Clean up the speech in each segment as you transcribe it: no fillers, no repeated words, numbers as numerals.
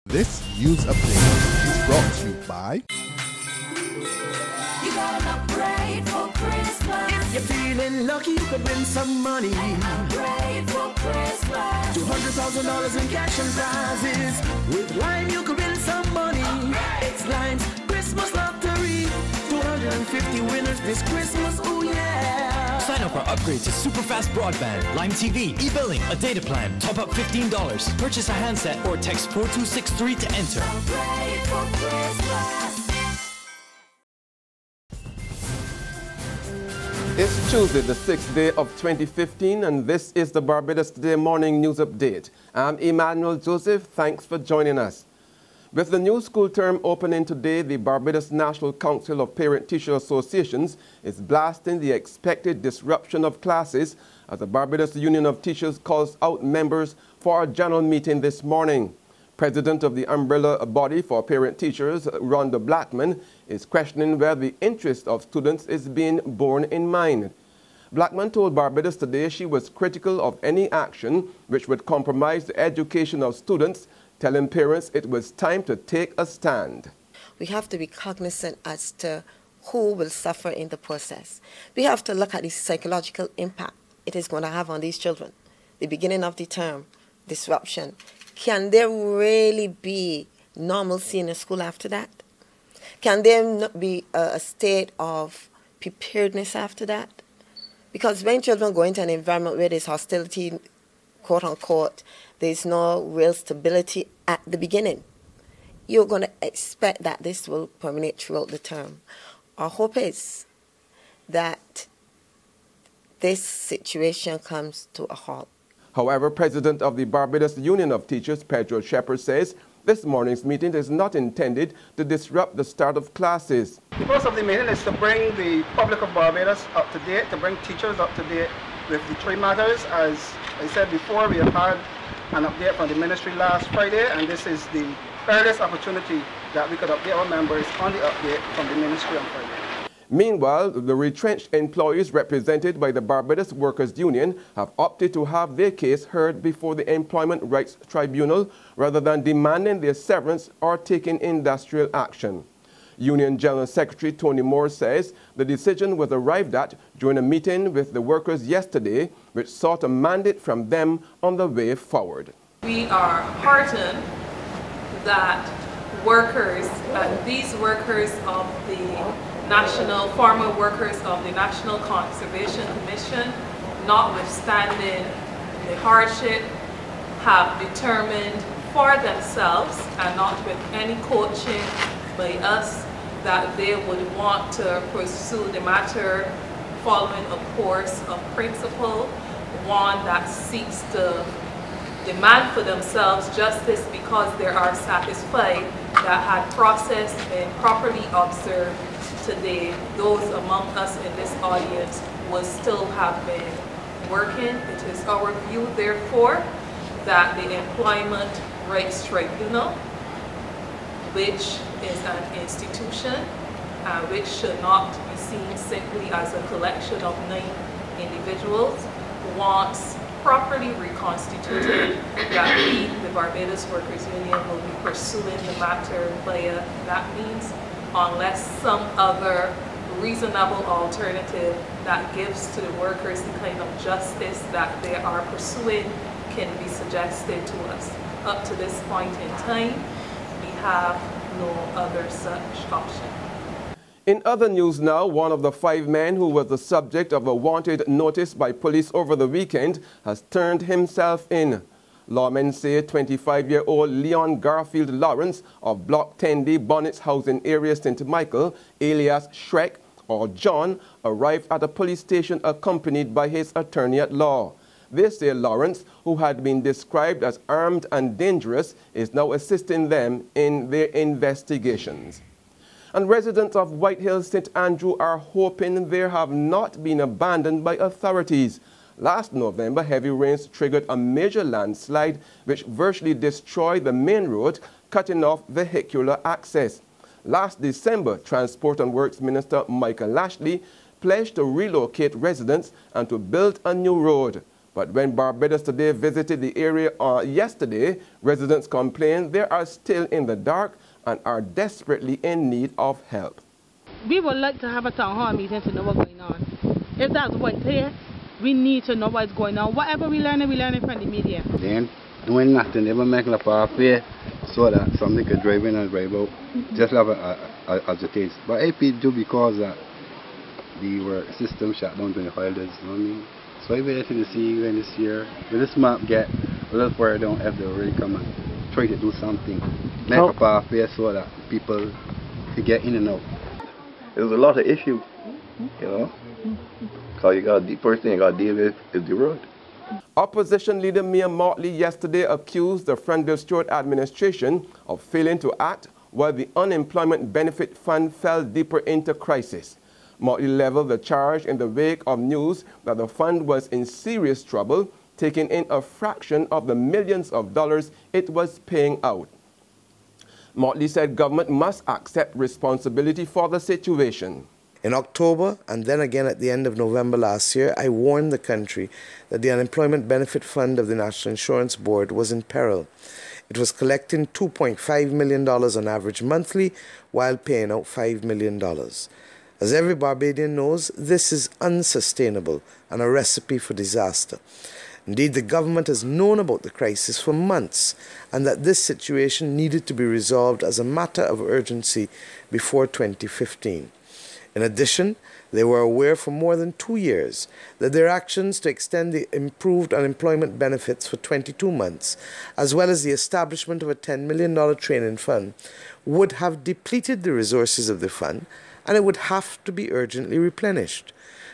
This news update is brought to you by You got an upgrade for Christmas. If you're feeling lucky, you could win some money. Upgrade for Christmas. $200,000 in cash and prizes. With Lime, you could win some money. It's Lime's Christmas Lottery. 250 winners this Christmas, oh yeah. Sign up for upgrade to super fast broadband, Lime TV, e-billing, a data plan, top up $15. Purchase a handset or text 4263 to enter. Upgrade for Christmas. It's Tuesday, the 6th day of 2015, and this is the Barbados Today Morning News Update. I'm Emmanuel Joseph. Thanks for joining us. With the new school term opening today, the Barbados National Council of Parent-Teacher Associations is blasting the expected disruption of classes as the Barbados Union of Teachers calls out members for a general meeting this morning. President of the umbrella body for parent-teachers, Rhonda Blackman, is questioning whether the interest of students is being borne in mind. Blackman told Barbados Today she was critical of any action which would compromise the education of students, telling parents it was time to take a stand. We have to be cognizant as to who will suffer in the process. We have to look at the psychological impact it is going to have on these children. The beginning of the term, disruption. Can there really be normalcy in the school after that? Can there be a state of preparedness after that? Because when children go into an environment where there's hostility, quote unquote, there's no real stability at the beginning, you're going to expect that this will permeate throughout the term. Our hope is that this situation comes to a halt. However, President of the Barbados Union of Teachers, Pedro Shepherd, says this morning's meeting is not intended to disrupt the start of classes. The purpose of the meeting is to bring the public of Barbados up to date, to bring teachers up to date with the three matters. As I said before, we have had an update from the ministry last Friday, and this is the earliest opportunity that we could update our members on the update from the ministry on Friday. Meanwhile, the retrenched employees represented by the Barbados Workers' Union have opted to have their case heard before the Employment Rights Tribunal rather than demanding their severance or taking industrial action. Union General Secretary Tony Moore says the decision was arrived at during a meeting with the workers yesterday, which sought a mandate from them on the way forward. We are heartened that workers, these workers of the former workers of the National Conservation Commission, notwithstanding the hardship, have determined for themselves and not with any coaching by us that they would want to pursue the matter following a course of principle, one that seeks to demand for themselves justice because they are satisfied that had process been properly observed today, those among us in this audience would still have been working. It is our view, therefore, that the Employment Rights Tribunal, which is an institution which should not be seen simply as a collection of 9 individuals, once properly reconstituted, that we, the Barbados Workers Union, will be pursuing the matter via that means, unless some other reasonable alternative that gives to the workers the kind of justice that they are pursuing can be suggested to us. Up to this point in time, we have no other such option. In other news now, one of the 5 men who was the subject of a wanted notice by police over the weekend has turned himself in. Lawmen say 25-year-old Leon Garfield Lawrence of Block 10D Bonnets Housing Area St. Michael, alias Shrek or John, arrived at a police station accompanied by his attorney at law. They say Lawrence, who had been described as armed and dangerous, is now assisting them in their investigations. And residents of White Hills St. Andrew are hoping they have not been abandoned by authorities. Last November, heavy rains triggered a major landslide which virtually destroyed the main road, cutting off vehicular access. Last December, Transport and Works Minister Michael Lashley pledged to relocate residents and to build a new road. But when Barbados Today visited the area yesterday, residents complained they are still in the dark and are desperately in need of help. We would like to have a town hall meeting to know what's going on. If that's what's here, we need to know what's going on. Whatever we learn from the media. They ain't doing nothing. They will make a pathway so that somebody could drive in and drive out. Just have as it is. But if it do because the work system shut down during the holidays, you know what I mean? So I waited to see when this year, will this map get a little further down if they really come and try to do something. Make a pathway so that people can get in and out. There's a lot of issues, you know. So the first thing you got to deal with is the road. Opposition leader Mia Motley yesterday accused the Frendale Stewart administration of failing to act while the Unemployment Benefit Fund fell deeper into crisis. Motley leveled the charge in the wake of news that the fund was in serious trouble, taking in a fraction of the millions of dollars it was paying out. Motley said government must accept responsibility for the situation. In October, and then again at the end of November last year, I warned the country that the Unemployment Benefit Fund of the National Insurance Board was in peril. It was collecting $2.5 million on average monthly while paying out $5 million. As every Barbadian knows, this is unsustainable and a recipe for disaster. Indeed, the government has known about the crisis for months and that this situation needed to be resolved as a matter of urgency before 2015. In addition, they were aware for more than 2 years that their actions to extend the improved unemployment benefits for 22 months, as well as the establishment of a $10 million training fund, would have depleted the resources of the fund and it would have to be urgently replenished.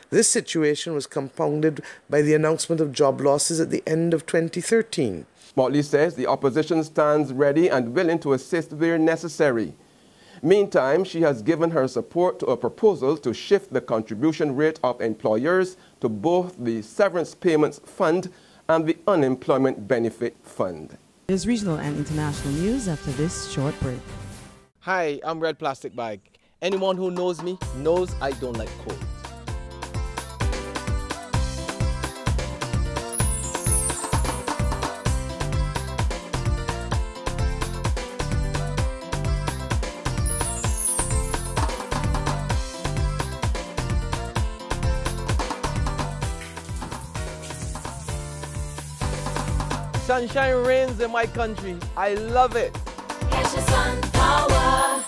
This situation was compounded by the announcement of job losses at the end of 2013. Motley says the opposition stands ready and willing to assist where necessary. Meantime, she has given her support to a proposal to shift the contribution rate of employers to both the Severance Payments Fund and the Unemployment Benefit Fund. There's regional and international news after this short break. Hi, I'm Red Plastic Bag. Anyone who knows me knows I don't like cold. Sunshine reigns in my country. I love it. Get your sun power.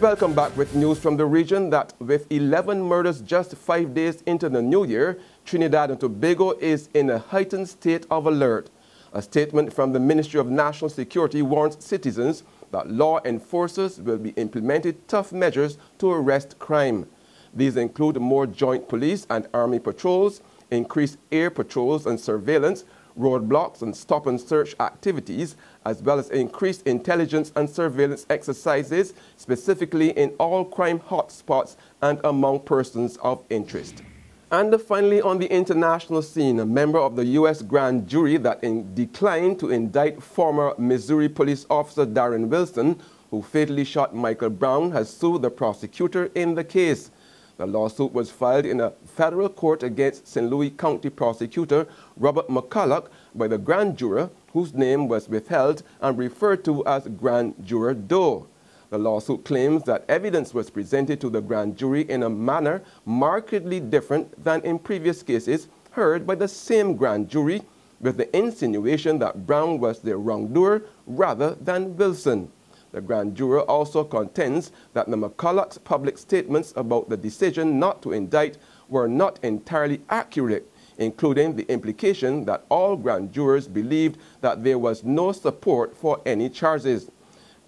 Welcome back with news from the region that with 11 murders just 5 days into the new year, Trinidad and Tobago is in a heightened state of alert. A statement from the Ministry of National Security warns citizens that law enforcers will be implementing tough measures to arrest crime. These include more joint police and army patrols, increased air patrols and surveillance, roadblocks and stop and search activities, as well as increased intelligence and surveillance exercises, specifically in all crime hotspots and among persons of interest. And finally, on the international scene, a member of the U.S. grand jury that declined to indict former Missouri police officer Darren Wilson, who fatally shot Michael Brown, has sued the prosecutor in the case. The lawsuit was filed in a federal court against St. Louis County prosecutor Robert McCulloch by the grand juror, whose name was withheld and referred to as Grand Juror Doe. The lawsuit claims that evidence was presented to the grand jury in a manner markedly different than in previous cases heard by the same grand jury, with the insinuation that Brown was the wrongdoer rather than Wilson. The grand juror also contends that the McCulloch's public statements about the decision not to indict were not entirely accurate, including the implication that all grand jurors believed that there was no support for any charges.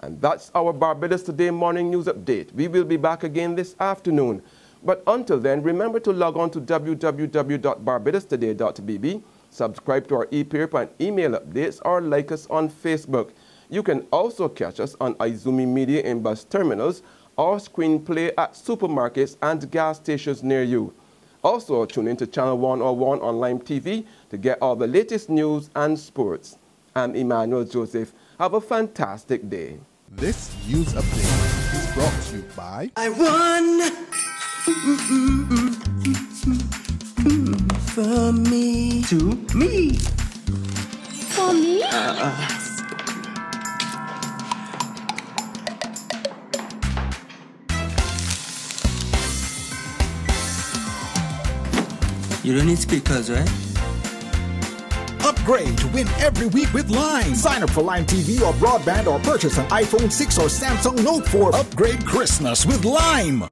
And that's our Barbados Today morning news update. We will be back again this afternoon. But until then, remember to log on to www.barbadostoday.bb, subscribe to our e-paper and email updates, or like us on Facebook. You can also catch us on Izumi Media in bus terminals or screenplay at supermarkets and gas stations near you. Also, tune in to Channel 101 on Lime TV to get all the latest news and sports. I'm Emmanuel Joseph. Have a fantastic day. This news update is brought to you by I won. From me to me. For me? Yes. You don't need speakers, right? Upgrade to win every week with Lime. Sign up for Lime TV or broadband or purchase an iPhone 6 or Samsung Note 4. Upgrade Christmas with Lime.